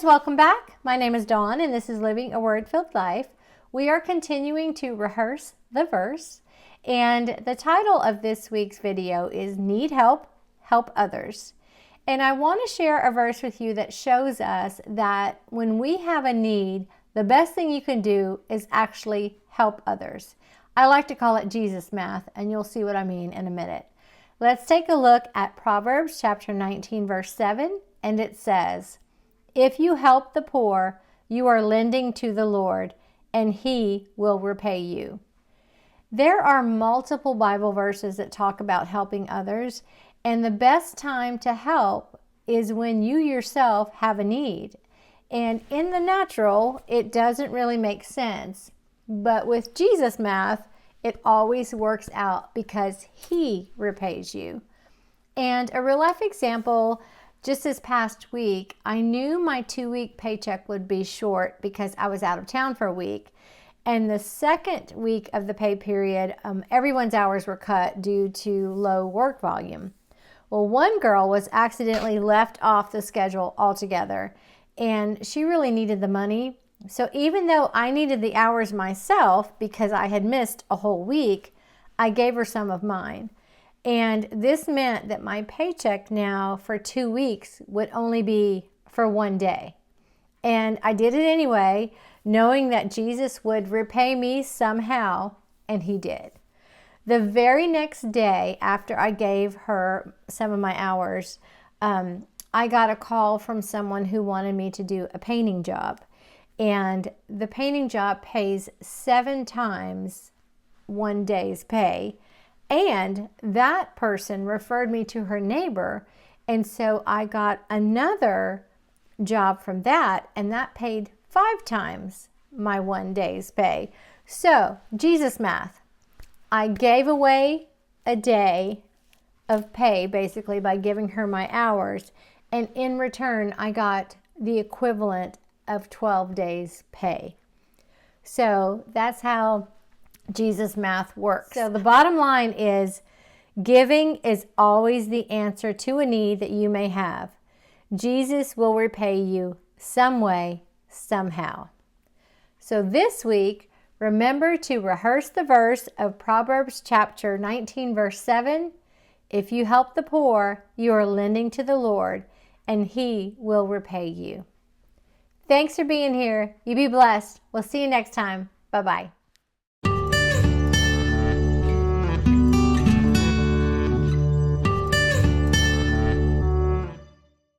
welcome back. My name is Dawn and this is Living a Word-Filled Life. We are continuing to rehearse the verse, and the title of this week's video is Need Help, Help Others. And I want to share a verse with you that shows us that when we have a need, the best thing you can do is actually help others. I like to call it Jesus math, and you'll see what I mean in a minute. Let's take a look at Proverbs chapter 19, verse 7, and it says, "If you help the poor, you are lending to the Lord, and He will repay you." There are multiple Bible verses that talk about helping others, and the best time to help is when you yourself have a need. And in the natural, it doesn't really make sense. But with Jesus math, it always works out because He repays you. And a real life example, just this past week, I knew my 2-week paycheck would be short because I was out of town for a week. And the second week of the pay period, everyone's hours were cut due to low work volume. Well, one girl was accidentally left off the schedule altogether, and she really needed the money. So even though I needed the hours myself because I had missed a whole week, I gave her some of mine. And this meant that my paycheck now for 2 weeks would only be for 1 day. And I did it anyway, knowing that Jesus would repay me somehow, and He did. The very next day after I gave her some of my hours, I got a call from someone who wanted me to do a painting job. And the painting job pays 7 times 1 day's pay. And that person referred me to her neighbor. And so I got another job from that, and that paid 5 times my 1 day's pay. So, Jesus math. I gave away a day of pay basically by giving her my hours. And in return, I got the equivalent of 12 days pay. So that's how Jesus math works. So the bottom line is giving is always the answer to a need that you may have. Jesus will repay you some way, somehow. So this week, remember to rehearse the verse of Proverbs chapter 19, verse 7. If you help the poor, you are lending to the Lord, and He will repay you. Thanks for being here. You be blessed. We'll see you next time. Bye-bye.